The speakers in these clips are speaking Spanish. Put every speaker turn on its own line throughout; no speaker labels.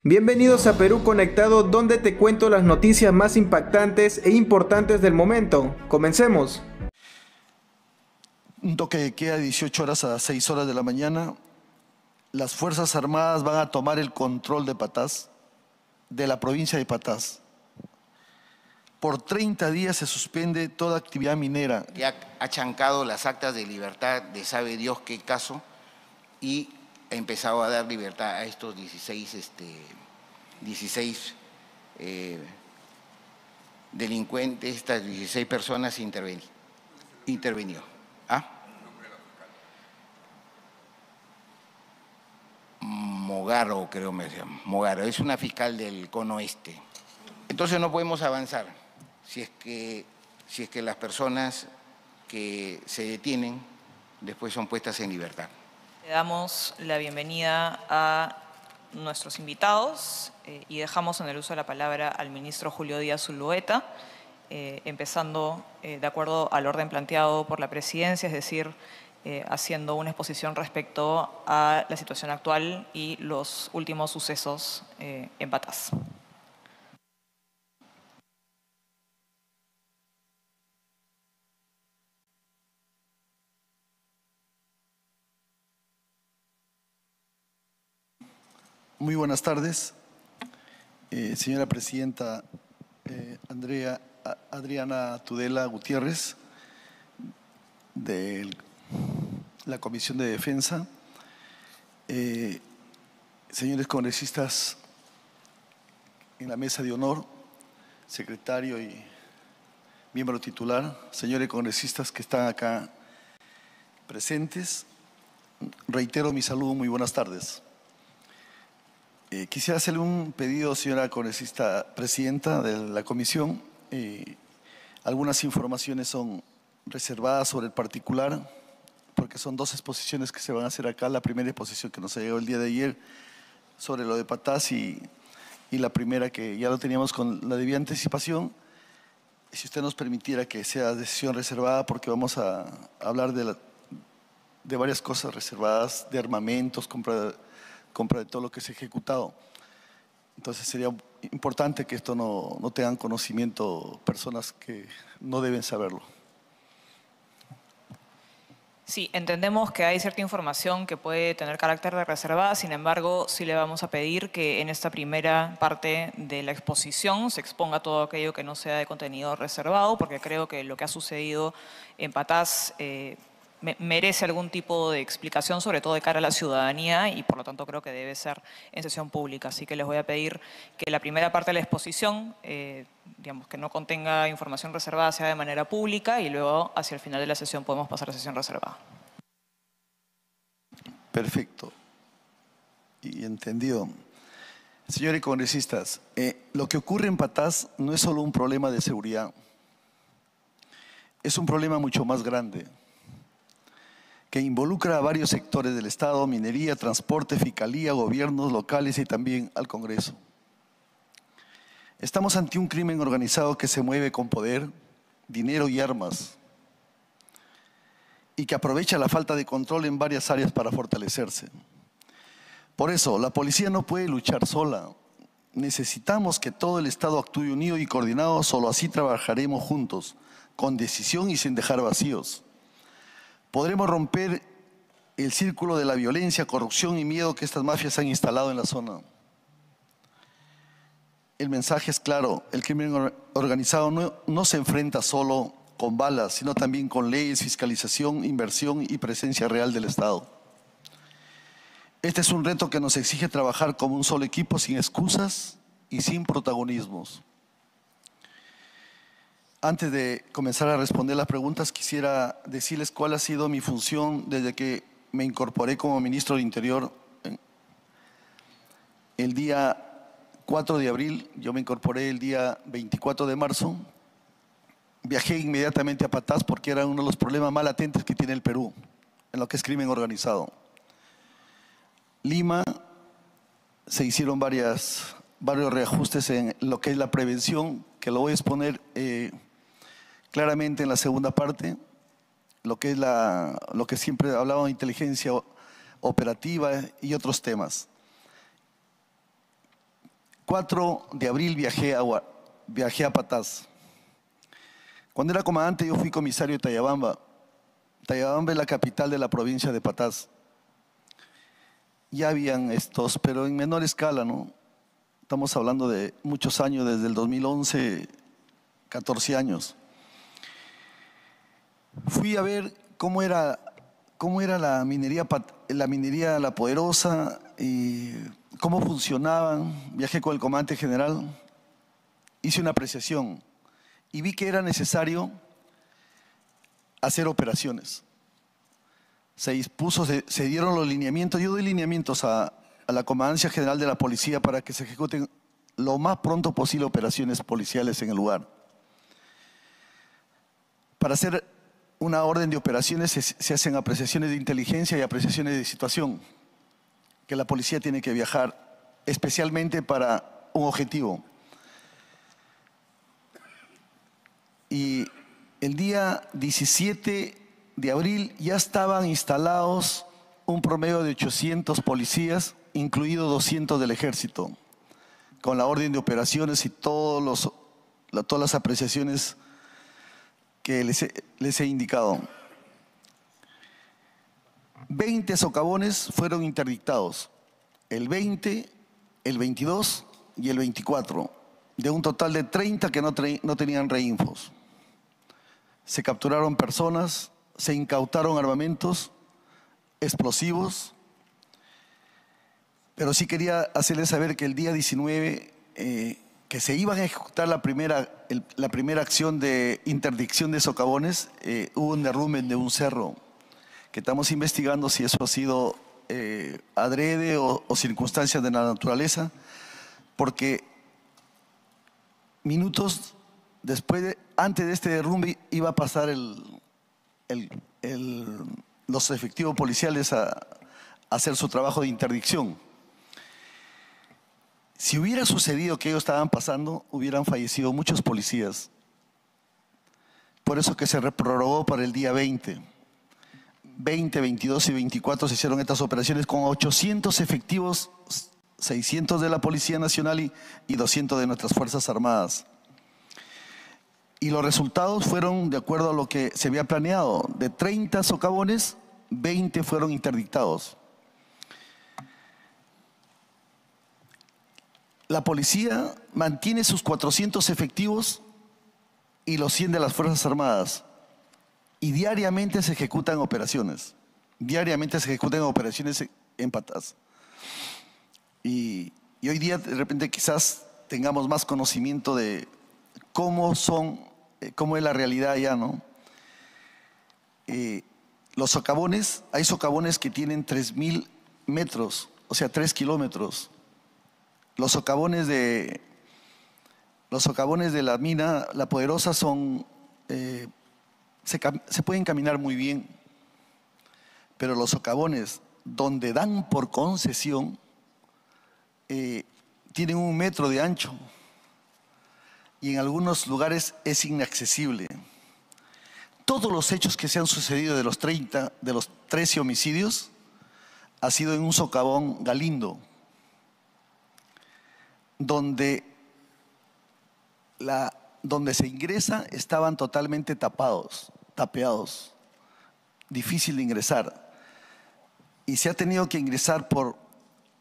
Bienvenidos a Perú Conectado, donde te cuento las noticias más impactantes e importantes del momento. Comencemos.
Un toque de queda de 18 horas a 6 horas de la mañana. Las Fuerzas Armadas van a tomar el control de Patás, de la provincia de Patás. Por 30 días se suspende toda actividad minera.
Ya ha chancado las actas de libertad de sabe Dios qué caso y ha empezado a dar libertad a estos 16 delincuentes, estas 16 personas intervenió. ¿Ah? Mogaro, creo me llama. Mogaro, es una fiscal del Cono Este. Entonces no podemos avanzar si es que las personas que se detienen después son puestas en libertad.
Le damos la bienvenida a nuestros invitados y dejamos en el uso de la palabra al ministro Julio Díaz Zulueta, empezando de acuerdo al orden planteado por la presidencia, es decir, haciendo una exposición respecto a la situación actual y los últimos sucesos en Patás.
Muy buenas tardes, señora presidenta Adriana Tudela Gutiérrez, de la Comisión de Defensa, señores congresistas en la mesa de honor, secretario y miembro titular, señores congresistas que están acá presentes, reitero mi saludo, muy buenas tardes. Quisiera hacerle un pedido, señora congresista presidenta de la comisión. Algunas informaciones son reservadas sobre el particular, porque son dos exposiciones que se van a hacer acá. La primera exposición que nos ha llegado el día de ayer sobre lo de Patás y la primera que ya lo teníamos con la debida anticipación. Si usted nos permitiera que sea de sesión reservada, porque vamos a hablar de varias cosas reservadas, de armamentos, compra de todo lo que se ha ejecutado. Entonces sería importante que esto no tengan conocimiento personas que no deben saberlo.
Sí, entendemos que hay cierta información que puede tener carácter de reservada, sin embargo, sí le vamos a pedir que en esta primera parte de la exposición se exponga todo aquello que no sea de contenido reservado, porque creo que lo que ha sucedido en Patás merece algún tipo de explicación, sobre todo de cara a la ciudadanía, y por lo tanto creo que debe ser en sesión pública. Así que les voy a pedir que la primera parte de la exposición, digamos, que no contenga información reservada, sea de manera pública, y luego hacia el final de la sesión podemos pasar a sesión reservada.
Perfecto. Y entendido. Señores congresistas, lo que ocurre en Patás no es solo un problema de seguridad, es un problema mucho más grande, que involucra a varios sectores del Estado: minería, transporte, fiscalía, gobiernos locales y también al Congreso. Estamos ante un crimen organizado que se mueve con poder, dinero y armas, y que aprovecha la falta de control en varias áreas para fortalecerse. Por eso, la policía no puede luchar sola. Necesitamos que todo el Estado actúe unido y coordinado, solo así trabajaremos juntos, con decisión y sin dejar vacíos. Podremos romper el círculo de la violencia, corrupción y miedo que estas mafias han instalado en la zona. El mensaje es claro: el crimen organizado no se enfrenta solo con balas, sino también con leyes, fiscalización, inversión y presencia real del Estado. Este es un reto que nos exige trabajar como un solo equipo, sin excusas y sin protagonismos. Antes de comenzar a responder las preguntas, quisiera decirles cuál ha sido mi función desde que me incorporé como ministro del Interior. El día 4 de abril, yo me incorporé el día 24 de marzo. Viajé inmediatamente a Patás porque era uno de los problemas más latentes que tiene el Perú en lo que es crimen organizado. Lima, se hicieron varios reajustes en lo que es la prevención, que lo voy a exponer claramente en la segunda parte, lo que siempre hablaba de inteligencia operativa y otros temas. 24 de abril viajé a Patás. Cuando era comandante yo fui comisario de Tayabamba. Tayabamba es la capital de la provincia de Patás. Ya habían estos, pero en menor escala, ¿no? Estamos hablando de muchos años, desde el 2011, 14 años. Fui a ver cómo era la minería La Poderosa, y cómo funcionaban. Viajé con el comandante general, hice una apreciación y vi que era necesario hacer operaciones. Se dieron los lineamientos. Yo doy lineamientos a la Comandancia General de la Policía para que se ejecuten lo más pronto posible operaciones policiales en el lugar. Para hacer una orden de operaciones se hacen apreciaciones de inteligencia y apreciaciones de situación, que la policía tiene que viajar especialmente para un objetivo. Y el día 17 de abril ya estaban instalados un promedio de 800 policías, incluido 200 del ejército, con la orden de operaciones y todas las apreciaciones que les he indicado. 20 socavones fueron interdictados, el 20, el 22 y el 24, de un total de 30 que no tenían reinfos. Se capturaron personas, se incautaron armamentos, explosivos, pero sí quería hacerles saber que el día 19, que se iban a ejecutar la primera acción de interdicción de socavones, hubo un derrumbe de un cerro, que estamos investigando si eso ha sido adrede o circunstancias de la naturaleza, porque minutos antes de este derrumbe iba a pasar los efectivos policiales a hacer su trabajo de interdicción. Si hubiera sucedido que ellos estaban pasando, hubieran fallecido muchos policías. Por eso que se reprorrogó para el día 20. 20, 22 y 24 se hicieron estas operaciones con 800 efectivos, 600 de la Policía Nacional y 200 de nuestras Fuerzas Armadas. Y los resultados fueron de acuerdo a lo que se había planeado. De 30 socavones, 20 fueron interdictados. La policía mantiene sus 400 efectivos y los 100 de las Fuerzas Armadas. Y diariamente se ejecutan operaciones. Diariamente se ejecutan operaciones en Patás. Y hoy día, de repente, quizás tengamos más conocimiento de cómo es la realidad allá, ¿no? Los socavones, hay socavones que tienen 3.000 metros, o sea, 3 kilómetros. Los socavones de la mina La Poderosa son, se pueden caminar muy bien, pero los socavones donde dan por concesión tienen 1 metro de ancho y en algunos lugares es inaccesible. Todos los hechos que se han sucedido de los 13 homicidios ha sido en un socavón Galindo, donde se ingresa estaban totalmente tapeados, difícil de ingresar. Y se ha tenido que ingresar por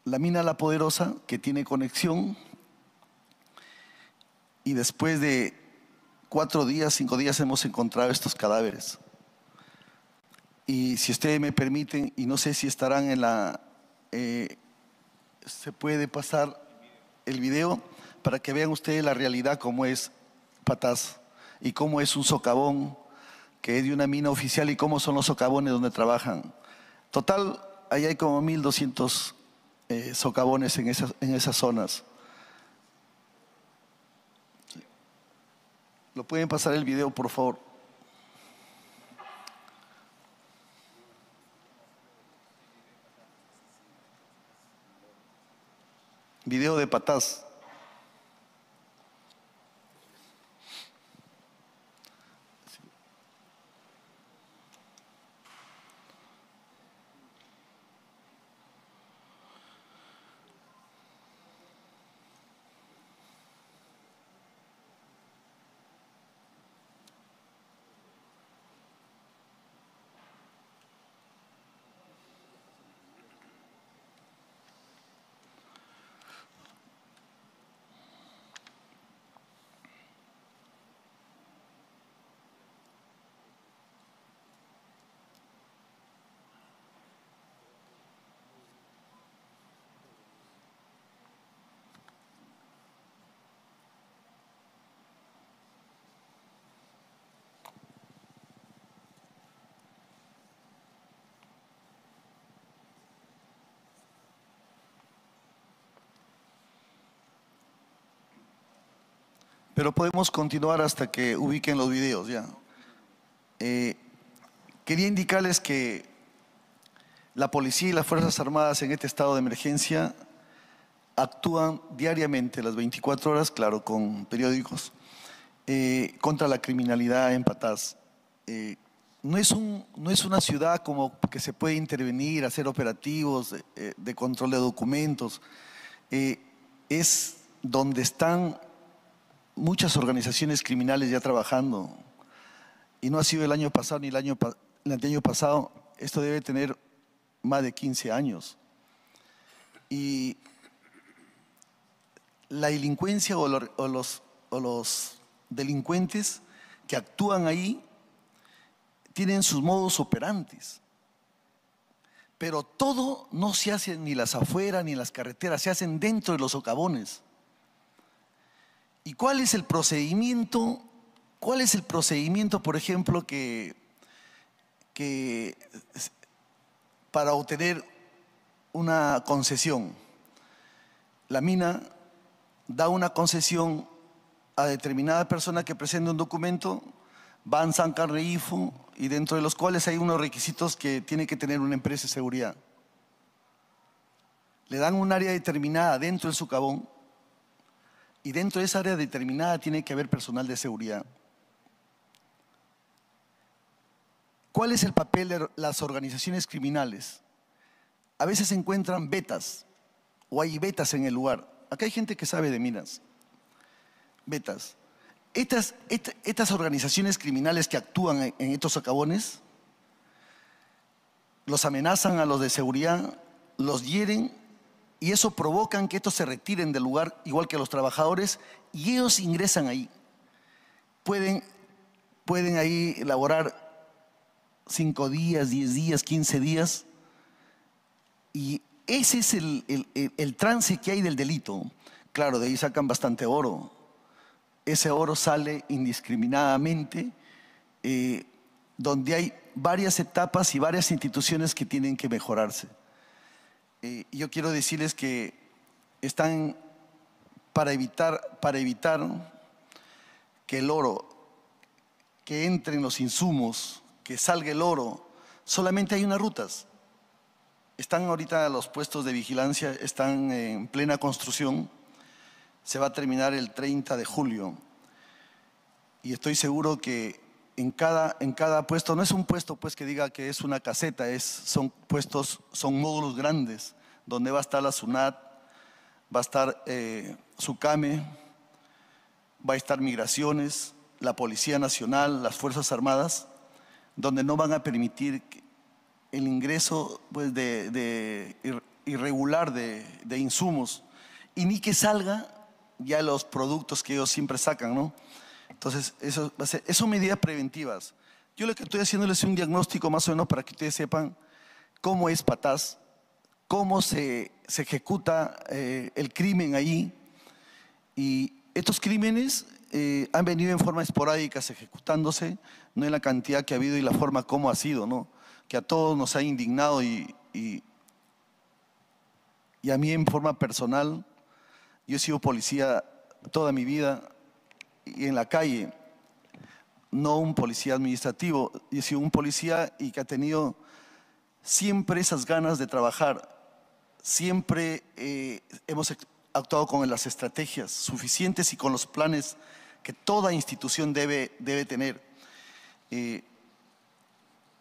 la mina La Poderosa, que tiene conexión, y después de 4 días, 5 días hemos encontrado estos cadáveres. Y si ustedes me permiten, y no sé si estarán se puede pasar el video para que vean ustedes la realidad como es Patás y cómo es un socavón que es de una mina oficial y cómo son los socavones donde trabajan. Total, ahí hay como 1.200 socavones en esas zonas. ¿Lo pueden pasar el video, por favor? Video de Patás. pero podemos continuar hasta que ubiquen los videos ya. Quería indicarles que la policía y las Fuerzas Armadas en este estado de emergencia actúan diariamente, las 24 horas, claro, con periódicos, contra la criminalidad en Patás. No es una ciudad como que se puede intervenir, hacer operativos de control de documentos. Es donde están muchas organizaciones criminales ya trabajando. Y no ha sido el año pasado ni el año pasado. Esto debe tener más de 15 años. Y la delincuencia o los delincuentes que actúan ahí tienen sus modus operandi. Pero todo no se hace ni en las afueras ni en las carreteras, se hacen dentro de los socavones. ¿Y cuál es el procedimiento? ¿Cuál es el procedimiento, por ejemplo, que para obtener una concesión? La mina da una concesión a determinada persona que presente un documento, van, sacan REINFO, y dentro de los cuales hay unos requisitos que tiene que tener una empresa de seguridad. Le dan un área determinada dentro del socavón y dentro de esa área determinada tiene que haber personal de seguridad. ¿Cuál es el papel de las organizaciones criminales? A veces se encuentran vetas o hay vetas en el lugar. Acá hay gente que sabe de minas. Vetas. Estas organizaciones criminales que actúan en estos socavones los amenazan a los de seguridad, los hieren y eso provocan que estos se retiren del lugar igual que los trabajadores y ellos ingresan ahí. Pueden ahí laborar 5 días, 10 días, 15 días y ese es el trance que hay del delito. Claro, de ahí sacan bastante oro. Ese oro sale indiscriminadamente, donde hay varias etapas y varias instituciones que tienen que mejorarse. Yo quiero decirles que están para evitar que el oro, que entren los insumos, que salga el oro, solamente hay unas rutas. Están ahorita los puestos de vigilancia, están en plena construcción. Se va a terminar el 30 de julio y estoy seguro que en cada puesto, no es un puesto pues que diga que es una caseta, son puestos, son módulos grandes donde va a estar la SUNAT, va a estar SUCAME, va a estar Migraciones, la Policía Nacional, las Fuerzas Armadas, donde no van a permitir el ingreso pues, irregular de insumos y ni que salga ya los productos que ellos siempre sacan, ¿no? Entonces, eso son medidas preventivas. Yo lo que estoy haciéndoles es un diagnóstico más o menos para que ustedes sepan cómo es Patás, cómo se ejecuta el crimen ahí. Y estos crímenes han venido en forma esporádica ejecutándose, no en la cantidad que ha habido y la forma como ha sido, ¿no? Que a todos nos ha indignado y a mí en forma personal. Yo he sido policía toda mi vida y en la calle, no un policía administrativo, yo he sido un policía y que ha tenido siempre esas ganas de trabajar, siempre hemos actuado con las estrategias suficientes y con los planes que toda institución debe tener.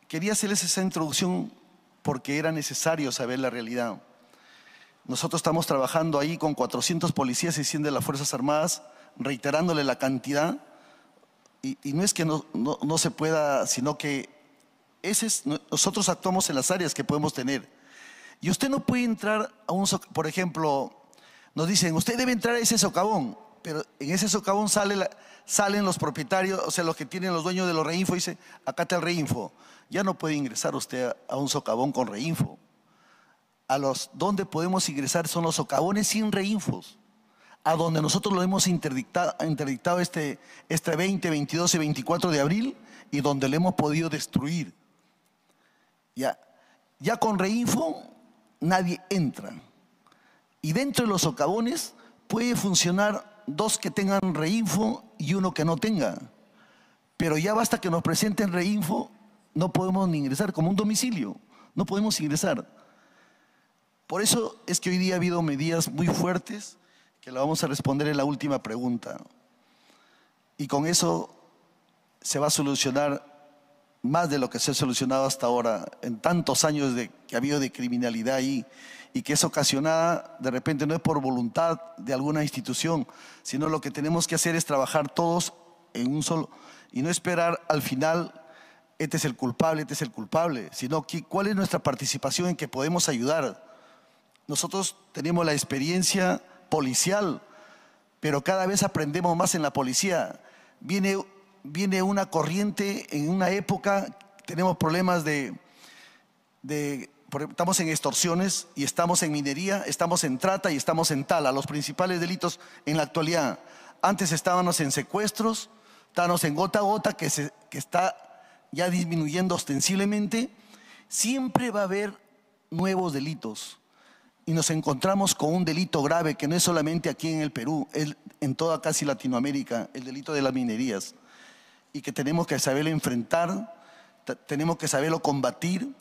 Quería hacerles esa introducción porque era necesario saber la realidad. Nosotros estamos trabajando ahí con 400 policías y 100 de las Fuerzas Armadas, reiterándole la cantidad. Y no es que no se pueda, sino que nosotros actuamos en las áreas que podemos tener. Y usted no puede entrar a por ejemplo, nos dicen, usted debe entrar a ese socavón, pero en ese socavón salen los propietarios, o sea, los que tienen los dueños de los REINFO, y dice, acá está el REINFO. Ya no puede ingresar usted a un socavón con REINFO. Donde podemos ingresar son los socavones sin REINFOs, a donde nosotros lo hemos interdictado este 20, 22 y 24 de abril y donde lo hemos podido destruir. Ya con REINFO nadie entra. Y dentro de los socavones puede funcionar 2 que tengan reinfo y 1 que no tenga. Pero ya basta que nos presenten reinfo, no podemos ni ingresar, como un domicilio, no podemos ingresar. Por eso es que hoy día ha habido medidas muy fuertes que la vamos a responder en la última pregunta. Y con eso se va a solucionar más de lo que se ha solucionado hasta ahora, en tantos años que ha habido de criminalidad ahí, y que es ocasionada, de repente no es por voluntad de alguna institución, sino lo que tenemos que hacer es trabajar todos en un solo, y no esperar al final, este es el culpable, sino que, cuál es nuestra participación en que podemos ayudar. Nosotros tenemos la experiencia policial, pero cada vez aprendemos más en la policía. Viene una corriente en una época, tenemos problemas estamos en extorsiones y estamos en minería, estamos en trata y estamos en tala, los principales delitos en la actualidad. Antes estábamos en secuestros, estábamos en gota a gota, que está ya disminuyendo ostensiblemente. Siempre va a haber nuevos delitos y nos encontramos con un delito grave que no es solamente aquí en el Perú, es en toda casi Latinoamérica, el delito de las minerías, y que tenemos que saberlo enfrentar, tenemos que saberlo combatir.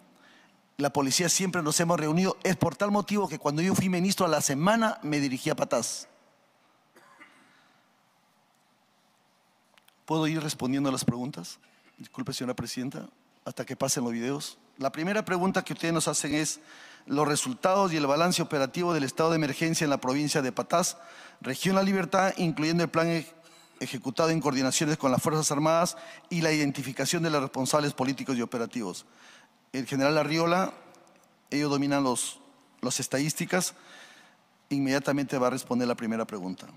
La policía siempre nos hemos reunido. Es por tal motivo que cuando yo fui ministro, a la semana me dirigí a Patás. ¿Puedo ir respondiendo a las preguntas? Disculpe, señora presidenta, hasta que pasen los videos. La primera pregunta que ustedes nos hacen es los resultados y el balance operativo del estado de emergencia en la provincia de Patás, región La Libertad, incluyendo el plan ejecutado en coordinaciones con las Fuerzas Armadas y la identificación de los responsables políticos y operativos. El general Arriola, ellos dominan las estadísticas, inmediatamente va a responder la primera pregunta.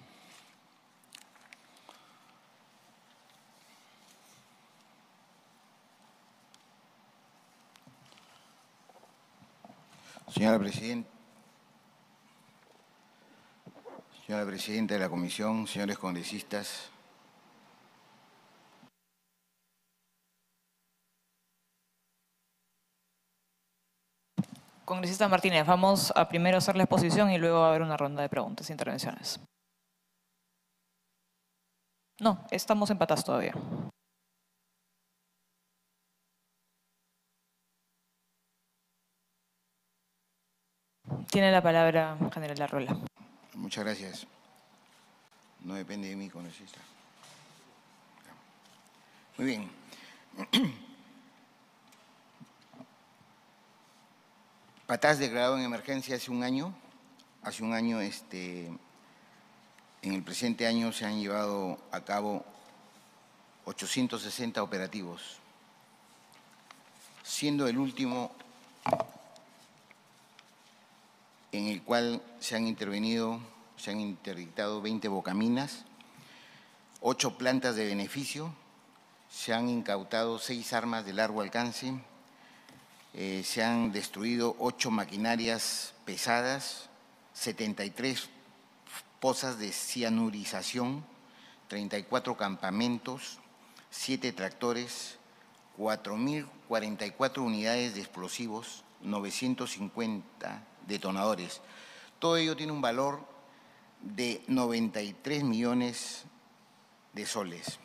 Señora Presidenta de la Comisión, señores congresistas,
Congresista Martínez, vamos a primero hacer la exposición y luego a haber una ronda de preguntas e intervenciones. No, estamos empatados todavía. Tiene la palabra general Arriola.
muchas gracias. No depende de mí, congresista. Muy bien. Patás declarado en emergencia hace un año. Hace un año, en el presente año se han llevado a cabo 860 operativos, siendo el último en el cual se han interdictado 20 bocaminas, 8 plantas de beneficio, se han incautado 6 armas de largo alcance, se han destruido 8 maquinarias pesadas, 73 pozas de cianurización, 34 campamentos, 7 tractores, 4.044 unidades de explosivos, 950 detonadores. Todo ello tiene un valor de 93 millones de soles.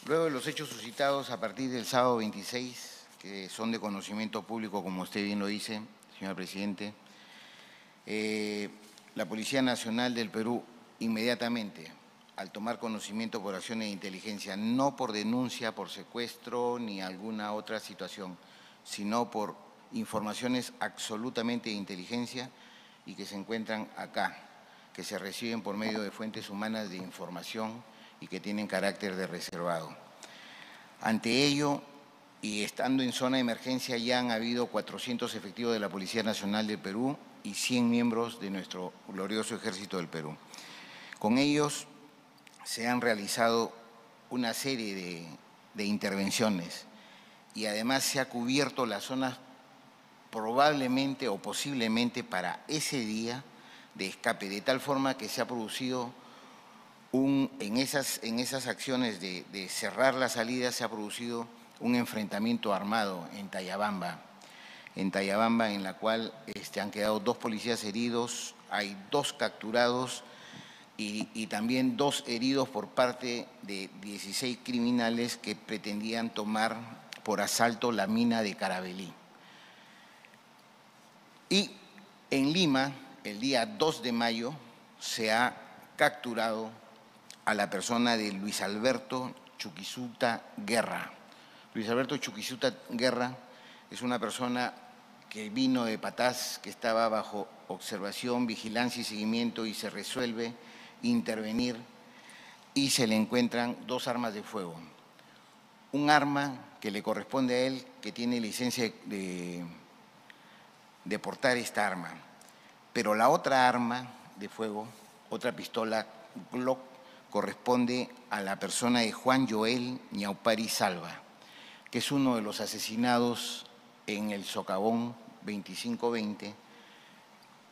Luego de los hechos suscitados a partir del sábado 26, que son de conocimiento público, como usted bien lo dice, señor presidente, la Policía Nacional del Perú inmediatamente, al tomar conocimiento por acciones de inteligencia, no por denuncia, por secuestro ni alguna otra situación, sino por informaciones absolutamente de inteligencia y que se encuentran acá, que se reciben por medio de fuentes humanas de información y que tienen carácter de reservado. Ante ello, y estando en zona de emergencia, ya han habido 400 efectivos de la Policía Nacional del Perú y 100 miembros de nuestro glorioso Ejército del Perú. Con ellos se han realizado una serie de intervenciones y además se ha cubierto las zonas probablemente o posiblemente para ese día de escape, de tal forma que se ha producido en esas acciones de cerrar la salida, se ha producido un enfrentamiento armado en Tayabamba, en la cual han quedado 2 policías heridos, hay 2 capturados y también 2 heridos por parte de 16 criminales que pretendían tomar por asalto la mina de Carabelí. Y en Lima, el día 2 de mayo, se ha capturado a la persona de Luis Alberto Chuquisuta Guerra. Luis Alberto Chuquisuta Guerra es una persona que vino de Patás, que estaba bajo observación, vigilancia y seguimiento, y se resuelve intervenir y se le encuentran 2 armas de fuego. Un arma que le corresponde a él, que tiene licencia de portar esta arma, pero la otra arma de fuego, otra pistola Glock, corresponde a la persona de Juan Joel Ñaupari Salva, que es uno de los asesinados en el socavón 2520,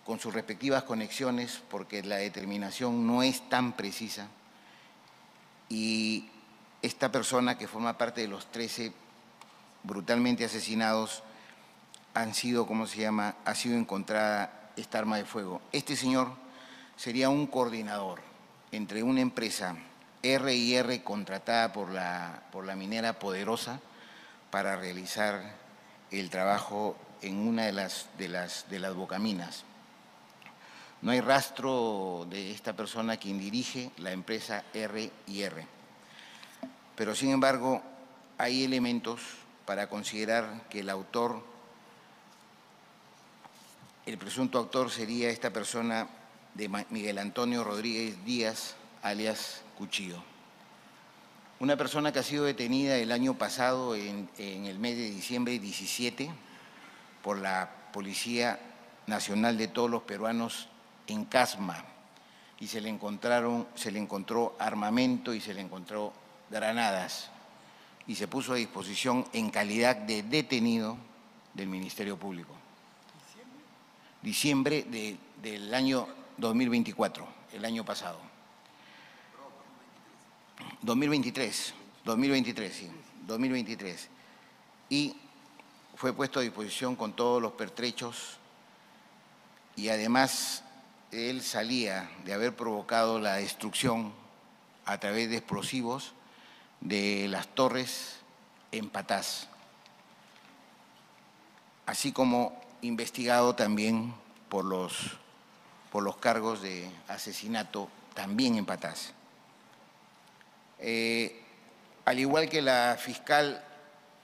con sus respectivas conexiones, porque la determinación no es tan precisa, y esta persona, que forma parte de los 13 brutalmente asesinados, ha sido encontrada esta arma de fuego. Este señor sería un coordinador entre una empresa R&R contratada por la minera Poderosa para realizar el trabajo en una de las bocaminas. No hay rastro de esta persona quien dirige la empresa R&R, pero sin embargo hay elementos para considerar que el presunto autor sería esta persona de Miguel Antonio Rodríguez Díaz, alias Cuchillo. Una persona que ha sido detenida el año pasado, en el mes de diciembre 17, por la Policía Nacional de todos los peruanos en Casma, y se le encontró armamento y se le encontró granadas, y se puso a disposición en calidad de detenido del Ministerio Público. Diciembre del año 2024, el año pasado. 2023, sí, 2023. Y fue puesto a disposición con todos los pertrechos, y además él salía de haber provocado la destrucción a través de explosivos de las torres en Patás, así como investigado también por los cargos de asesinato también en Patás. Al igual que la fiscal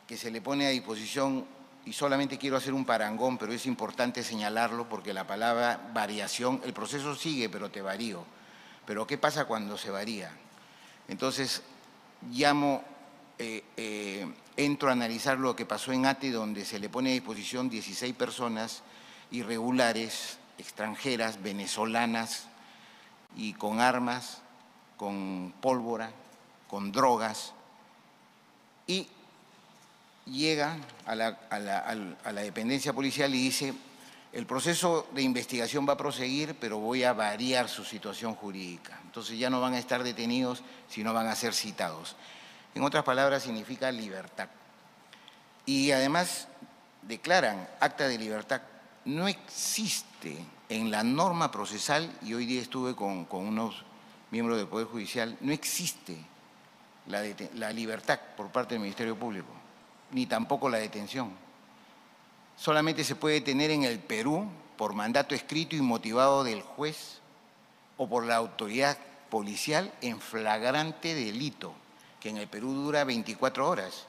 que se le pone a disposición, y solamente quiero hacer un parangón, pero es importante señalarlo porque la palabra variación, el proceso sigue, pero te varío. Pero ¿qué pasa cuando se varía? Entonces, entro a analizar lo que pasó en Ate, donde se le pone a disposición 16 personas irregulares, extranjeras, venezolanas, y con armas, con pólvora, con drogas, y llega a la dependencia policial y dice: el proceso de investigación va a proseguir, pero voy a variar su situación jurídica. Entonces ya no van a estar detenidos, sino van a ser citados. En otras palabras, significa libertad. Y además declaran acta de libertad. No existe en la norma procesal, y hoy día estuve con unos miembros del Poder Judicial, no existe la libertad por parte del Ministerio Público, ni tampoco la detención. Solamente se puede detener en el Perú por mandato escrito y motivado del juez o por la autoridad policial en flagrante delito, que en el Perú dura 24 horas,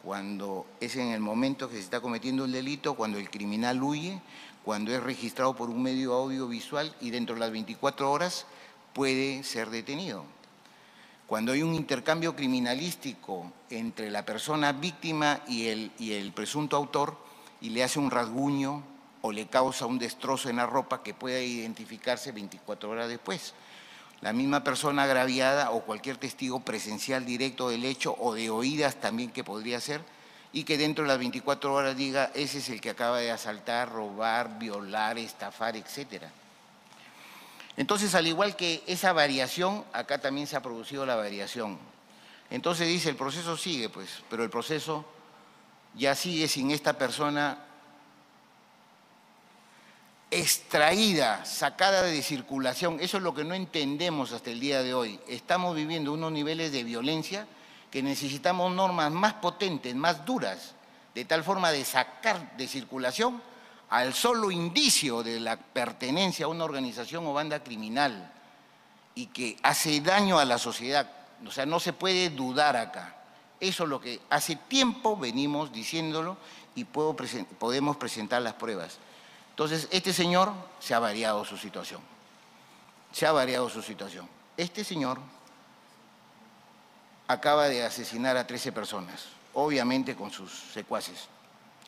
cuando es en el momento que se está cometiendo el delito, cuando el criminal huye, cuando es registrado por un medio audiovisual, y dentro de las 24 horas puede ser detenido. Cuando hay un intercambio criminalístico entre la persona víctima y el presunto autor, y le hace un rasguño o le causa un destrozo en la ropa que pueda identificarse 24 horas después. La misma persona agraviada o cualquier testigo presencial directo del hecho, o de oídas también, que podría ser, y que dentro de las 24 horas diga: ese es el que acaba de asaltar, robar, violar, estafar, etcétera. Entonces, al igual que esa variación, acá también se ha producido la variación. Entonces dice, el proceso sigue, pues, pero el proceso ya sigue sin esta persona extraída, sacada de circulación. Eso es lo que no entendemos hasta el día de hoy. Estamos viviendo unos niveles de violencia que necesitamos normas más potentes, más duras, de tal forma de sacar de circulación al solo indicio de la pertenencia a una organización o banda criminal y que hace daño a la sociedad. O sea, no se puede dudar acá. Eso es lo que hace tiempo venimos diciéndolo y podemos presentar las pruebas. Entonces, este señor se ha variado su situación. Se ha variado su situación. Este señor acaba de asesinar a 13 personas, obviamente con sus secuaces.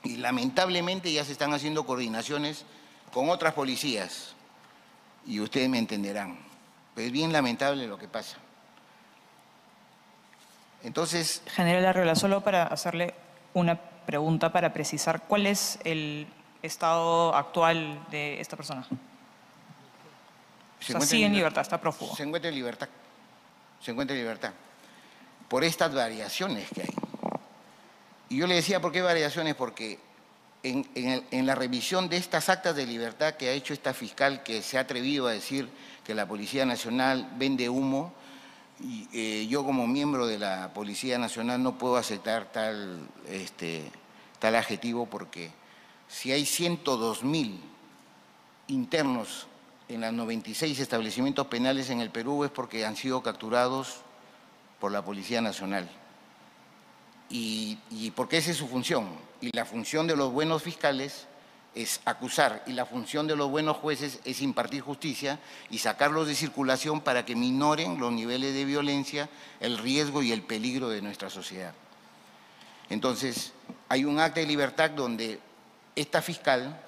Y lamentablemente ya se están haciendo coordinaciones con otras policías. Y ustedes me entenderán. Es bien lamentable lo que pasa. Entonces…
General Arriola, solo para hacerle una pregunta para precisar, ¿cuál es el estado actual de esta persona? Sigue en libertad, está prófugo.
Se encuentra en libertad. Se encuentra en libertad. Por estas variaciones que hay. Y yo le decía, ¿por qué variaciones? Porque en la revisión de estas actas de libertad que ha hecho esta fiscal, que se ha atrevido a decir que la Policía Nacional vende humo, y yo como miembro de la Policía Nacional no puedo aceptar tal adjetivo, porque si hay 102.000 internos en los 96 establecimientos penales en el Perú es porque han sido capturados por la Policía Nacional. Y porque esa es su función. Y la función de los buenos fiscales es acusar, y la función de los buenos jueces es impartir justicia y sacarlos de circulación para que minoren los niveles de violencia, el riesgo y el peligro de nuestra sociedad. Entonces, hay un acta de libertad donde esta fiscal,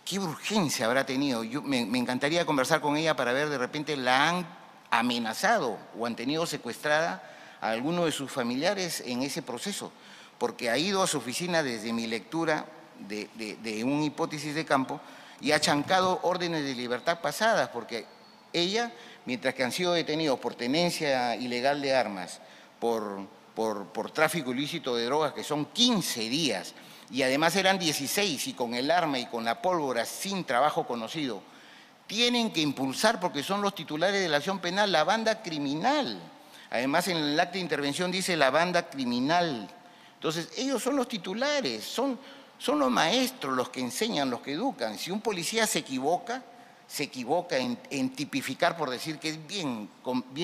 ¿qué urgencia habrá tenido? Me encantaría conversar con ella para ver, de repente la han amenazado o han tenido secuestrada a alguno de sus familiares en ese proceso, porque ha ido a su oficina desde mi lectura de una hipótesis de campo y ha chancado órdenes de libertad pasadas, porque ella, mientras que han sido detenidos por tenencia ilegal de armas, por tráfico ilícito de drogas, que son 15 días, y además eran 16, y con el arma y con la pólvora sin trabajo conocido, tienen que impulsar, porque son los titulares de la acción penal, la banda criminal. Además, en el acta de intervención dice la banda criminal. Entonces, ellos son los titulares, son los maestros, los que enseñan, los que educan. Si un policía se equivoca en tipificar, por decir que es bien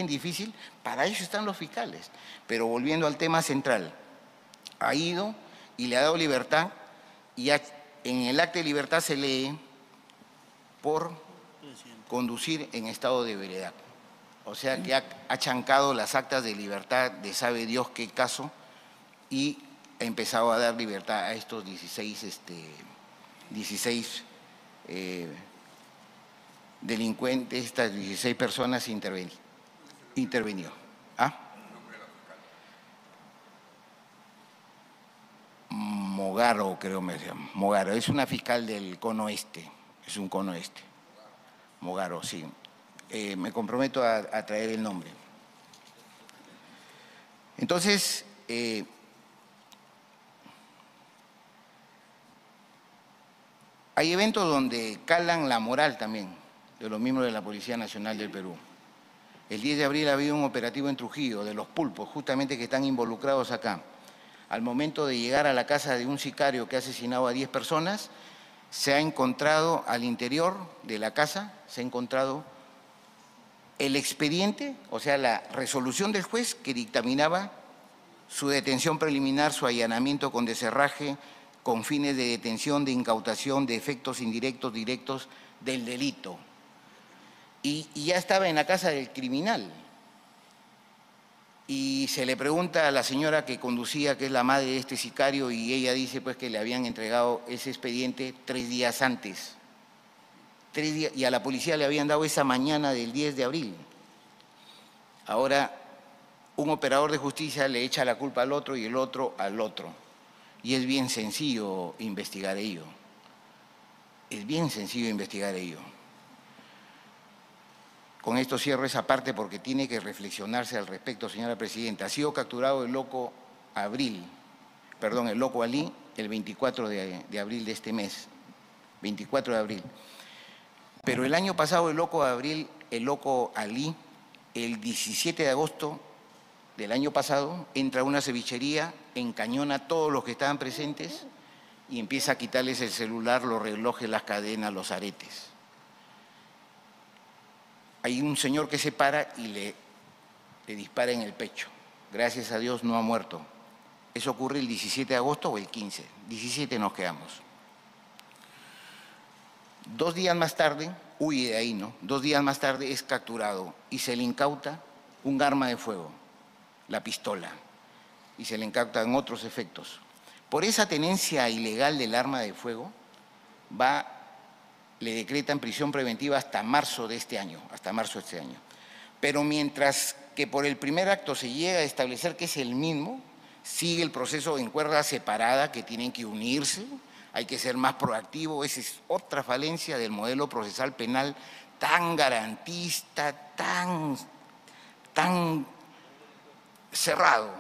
difícil, para eso están los fiscales. Pero volviendo al tema central, ha ido y le ha dado libertad, y en el acta de libertad se lee por conducir en estado de ebriedad. O sea que ha chancado las actas de libertad de sabe Dios qué caso, y ha empezado a dar libertad a estos 16 delincuentes, estas 16 personas intervenió. ¿Ah? Mogaro, creo me llama. Mogaro, es una fiscal del cono este, es un cono este. Mogaro, sí. Me comprometo a traer el nombre. Entonces, hay eventos donde calan la moral también de los miembros de la Policía Nacional del Perú. El 10 de abril ha habido un operativo en Trujillo de los pulpos, justamente que están involucrados acá. Al momento de llegar a la casa de un sicario que ha asesinado a 10 personas, se ha encontrado al interior de la casa, se ha encontrado el expediente, o sea, la resolución del juez que dictaminaba su detención preliminar, su allanamiento con descerraje, con fines de detención, de incautación, de efectos indirectos, directos del delito. Y ya estaba en la casa del criminal. Y se le pregunta a la señora que conducía, que es la madre de este sicario, y ella dice pues que le habían entregado ese expediente 3 días antes. 3 días, y a la policía le habían dado esa mañana del 10 de abril. Ahora, un operador de justicia le echa la culpa al otro y el otro al otro. Y es bien sencillo investigar ello. Es bien sencillo investigar ello. con esto cierro esa parte porque tiene que reflexionarse al respecto, señora presidenta. Ha sido capturado el loco Ali, el 24 de abril de este mes, 24 de abril. Pero el año pasado el loco Ali, el 17 de agosto del año pasado, entra a una cevichería, encañona a todos los que estaban presentes y empieza a quitarles el celular, los relojes, las cadenas, los aretes. Hay un señor que se para y le dispara en el pecho. Gracias a Dios no ha muerto. Eso ocurre el 17 de agosto o el 15. 17 nos quedamos. 2 días más tarde, huye de ahí, ¿no? 2 días más tarde es capturado y se le incauta un arma de fuego, la pistola, y se le incautan otros efectos. Por esa tenencia ilegal del arma de fuego, le decretan prisión preventiva hasta marzo de este año, Pero mientras que por el primer acto se llega a establecer que es el mismo, sigue el proceso en cuerda separada, que tienen que unirse, hay que ser más proactivo. Esa es otra falencia del modelo procesal penal tan garantista, tan cerrado,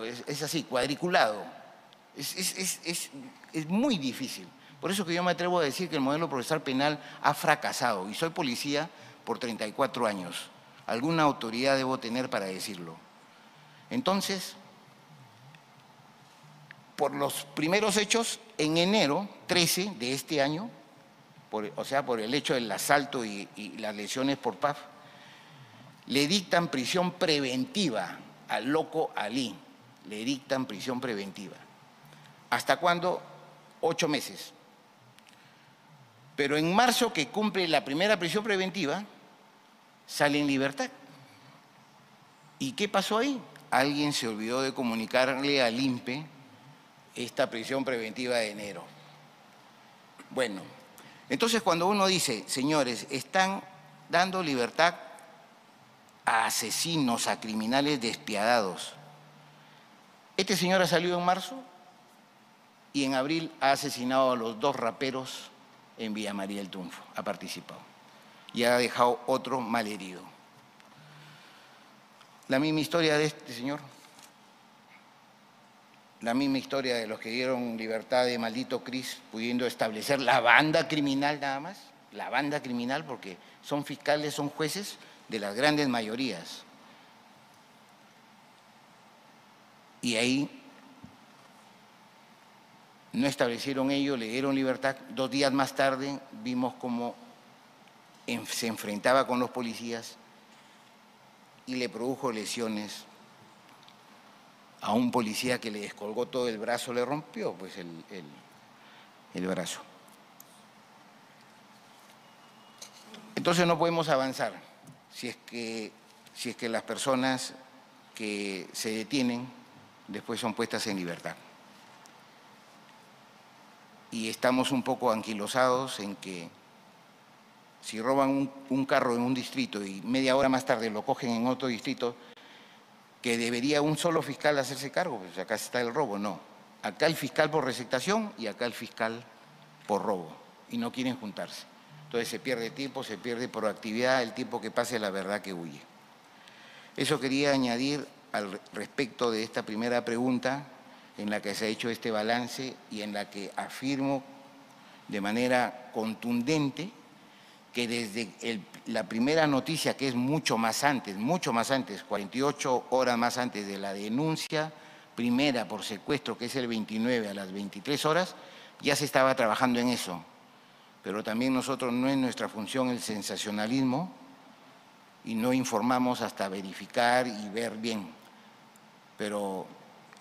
es así, cuadriculado. Es muy difícil. Por eso que yo me atrevo a decir que el modelo procesal penal ha fracasado. Y soy policía por 34 años. Alguna autoridad debo tener para decirlo. Entonces, por los primeros hechos, en enero 13 de este año, por el hecho del asalto y las lesiones por PAF, le dictan prisión preventiva al loco Ali. Le dictan prisión preventiva. ¿Hasta cuándo? 8 meses. Pero en marzo, que cumple la primera prisión preventiva, sale en libertad. ¿Y qué pasó ahí? Alguien se olvidó de comunicarle al INPE esta prisión preventiva de enero. Bueno, entonces cuando uno dice, señores, están dando libertad a asesinos, a criminales despiadados. Este señor ha salido en marzo y en abril ha asesinado a los 2 raperos en Villa María del Tunfo, ha participado y ha dejado otro malherido. La misma historia de este señor, la misma historia de los que dieron libertad de Maldito Cris, pudiendo establecer la banda criminal nada más, la banda criminal, porque son fiscales, son jueces de las grandes mayorías. Y ahí no establecieron ello, le dieron libertad. 2 días más tarde vimos cómo se enfrentaba con los policías y le produjo lesiones a un policía que le descolgó todo el brazo, le rompió pues el brazo. Entonces no podemos avanzar si es que las personas que se detienen después son puestas en libertad. Y estamos un poco anquilosados en que si roban un carro en un distrito y media hora más tarde lo cogen en otro distrito, que debería un solo fiscal hacerse cargo, pues acá está el robo, no. Acá el fiscal por receptación y acá el fiscal por robo, y no quieren juntarse. Entonces se pierde tiempo, se pierde proactividad, el tiempo que pase la verdad que huye. Eso quería añadir al respecto de esta primera pregunta, en la que se ha hecho este balance y en la que afirmo de manera contundente que desde la primera noticia, que es mucho más antes, 48 horas más antes de la denuncia primera por secuestro, que es el 29 a las 23 horas, ya se estaba trabajando en eso. Pero también nosotros no es nuestra función el sensacionalismo y no informamos hasta verificar y ver bien. Pero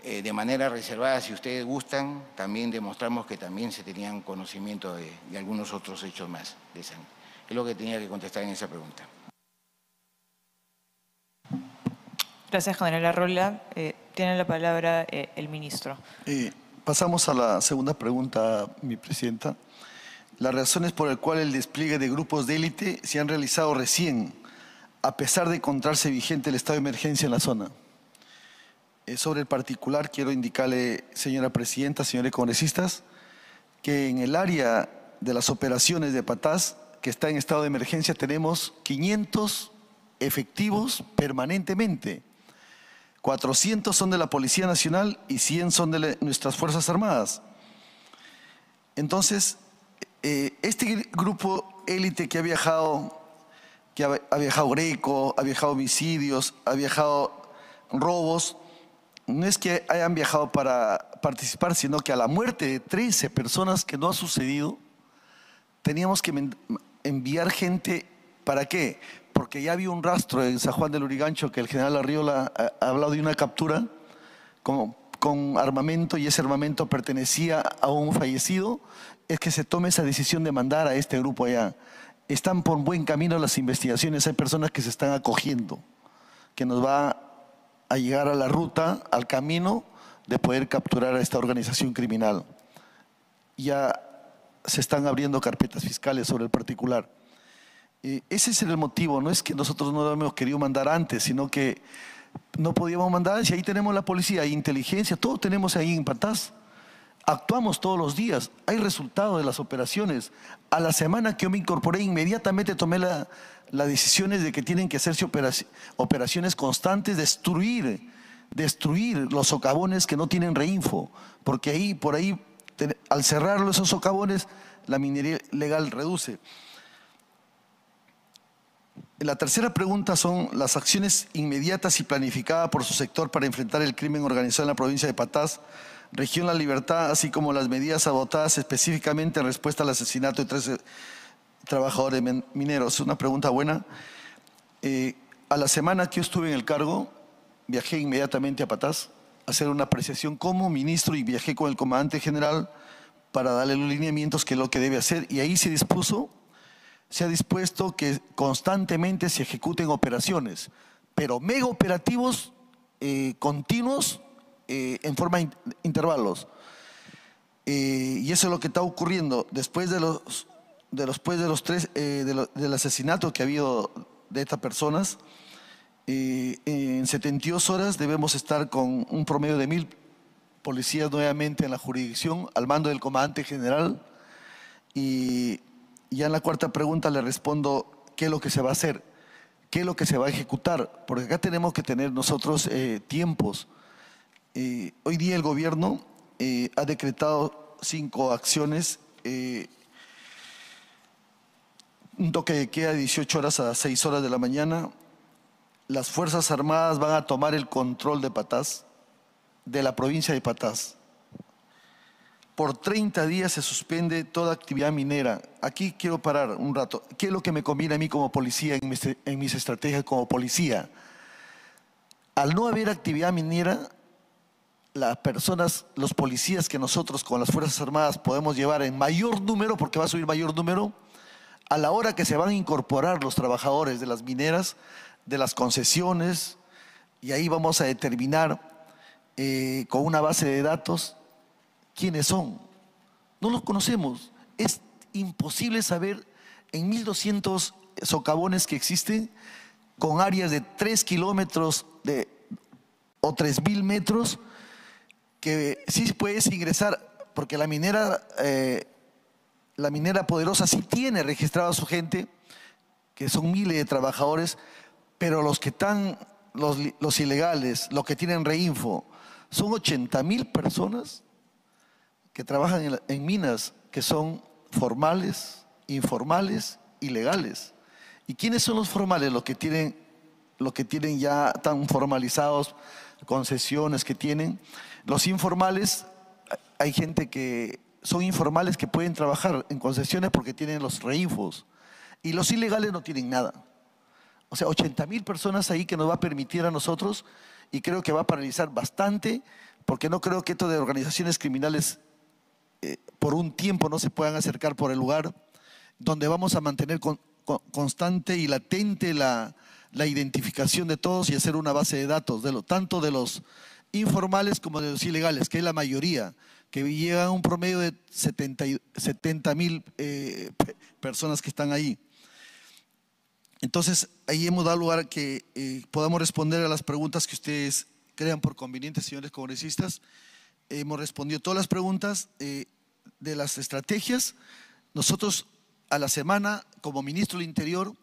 de manera reservada, si ustedes gustan, también demostramos que también se tenían conocimiento de algunos otros hechos más de sangre. Es lo que tenía que contestar en esa pregunta.
Gracias, general Arrola. Tiene la palabra el ministro.
Pasamos a la segunda pregunta, mi presidenta. Las razones por las cuales el despliegue de grupos de élite se han realizado recién, a pesar de encontrarse vigente el estado de emergencia en la zona. Sobre el particular, quiero indicarle, señora presidenta, señores congresistas, que en el área de las operaciones de Patás, que está en estado de emergencia, tenemos 500 efectivos permanentemente. 400 son de la Policía Nacional y 100 son de nuestras Fuerzas Armadas. Entonces, este grupo élite que ha viajado Greco, ha viajado homicidios, ha viajado robos, no es que hayan viajado para participar, sino que a la muerte de 13 personas que no ha sucedido, teníamos que enviar gente. ¿Para qué? Porque ya había un rastro en San Juan del Lurigancho que el general Arriola ha hablado de una captura con armamento, y ese armamento pertenecía a un fallecido. Es que se tome esa decisión de mandar a este grupo allá. Están por buen camino las investigaciones, hay personas que se están acogiendo, que nos va a llegar a la ruta, al camino de poder capturar a esta organización criminal. Ya se están abriendo carpetas fiscales sobre el particular. Ese es el motivo, no es que nosotros no lo hemos querido mandar antes, sino que no podíamos mandar, si ahí tenemos la policía, hay inteligencia, todo tenemos ahí en Patás. Actuamos todos los días, hay resultados de las operaciones. A la semana que yo me incorporé, inmediatamente tomé las decisiones de que tienen que hacerse operaciones constantes, destruir los socavones que no tienen reinfo, porque por ahí, al cerrarlo esos socavones, la minería ilegal reduce. La tercera pregunta son las acciones inmediatas y planificadas por su sector para enfrentar el crimen organizado en la provincia de Patás, región La Libertad, así como las medidas adoptadas específicamente en respuesta al asesinato de 13 trabajadores mineros. Es una pregunta buena. A la semana que yo estuve en el cargo, viajé inmediatamente a Patás a hacer una apreciación como ministro y viajé con el comandante general para darle los lineamientos que es lo que debe hacer, y ahí se ha dispuesto que constantemente se ejecuten operaciones, pero mega operativos continuos en forma de intervalos. Y eso es lo que está ocurriendo después del asesinato que ha habido de estas personas. En 72 horas debemos estar con un promedio de 1000 policías nuevamente en la jurisdicción al mando del comandante general. Y ya en la cuarta pregunta le respondo qué es lo que se va a hacer, qué es lo que se va a ejecutar, porque acá tenemos que tener nosotros tiempos. Hoy día el gobierno ha decretado 5 acciones, un toque de queda de 18 horas a 6 horas de la mañana. Las Fuerzas Armadas van a tomar el control de Patás, de la provincia de Patás. Por 30 días se suspende toda actividad minera. Aquí quiero parar un rato. ¿Qué es lo que me conviene a mí como policía en mis estrategias como policía? Al no haber actividad minera, las personas, los policías que nosotros con las Fuerzas Armadas podemos llevar en mayor número, porque va a subir mayor número, a la hora que se van a incorporar los trabajadores de las mineras, de las concesiones, y ahí vamos a determinar con una base de datos quiénes son. No los conocemos. Es imposible saber en 1200 socavones que existen, con áreas de 3 kilómetros o 3000 metros, que sí puedes ingresar, porque la minera poderosa sí tiene registrado a su gente, que son miles de trabajadores, pero los que están, los ilegales, los que tienen reinfo, son 80.000 personas que trabajan en minas, que son formales, informales y legales. ¿Y quiénes son los formales? Los que tienen ya tan formalizados, concesiones que tienen. Los informales, hay gente que son informales que pueden trabajar en concesiones porque tienen los reinfos, y los ilegales no tienen nada. O sea, 80.000 personas ahí que nos va a permitir a nosotros, y creo que va a paralizar bastante, porque no creo que esto de organizaciones criminales por un tiempo no se puedan acercar por el lugar, donde vamos a mantener constante y latente la identificación de todos y hacer una base de datos, tanto de los informales como de los ilegales, que es la mayoría, que llegan a un promedio de 70.000 personas que están ahí. Entonces, ahí hemos dado lugar a que podamos responder a las preguntas que ustedes crean por convenientes, señores congresistas. Hemos respondido todas las preguntas de las estrategias. Nosotros a la semana, como ministro del Interior,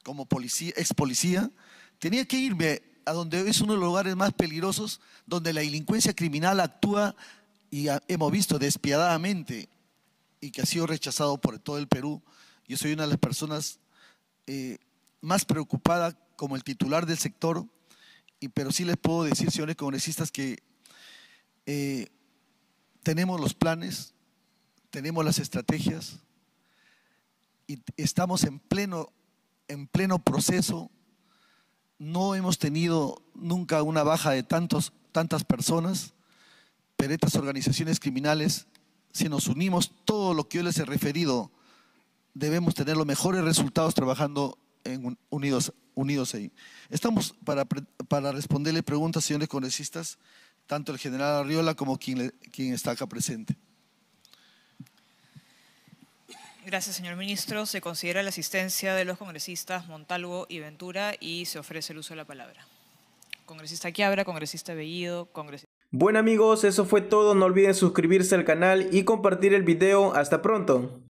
como policía, ex policía, tenía que irme a donde es uno de los lugares más peligrosos, donde la delincuencia criminal actúa y hemos visto despiadadamente y que ha sido rechazado por todo el Perú. Yo soy una de las personas más preocupada como el titular del sector, pero sí les puedo decir, señores congresistas, que tenemos los planes, tenemos las estrategias y estamos en pleno proceso. No hemos tenido nunca una baja de tantas personas, pero estas organizaciones criminales, si nos unimos todo lo que yo les he referido, debemos tener los mejores resultados trabajando unidos ahí. Estamos para responderle preguntas, señores congresistas, tanto el general Arriola como quien está acá presente.
Gracias, señor ministro. Se considera la asistencia de los congresistas Montalvo y Ventura y se ofrece el uso de la palabra. Congresista Quiabra, congresista Bellido, congresista...
Bueno amigos, eso fue todo. No olviden suscribirse al canal y compartir el video. Hasta pronto.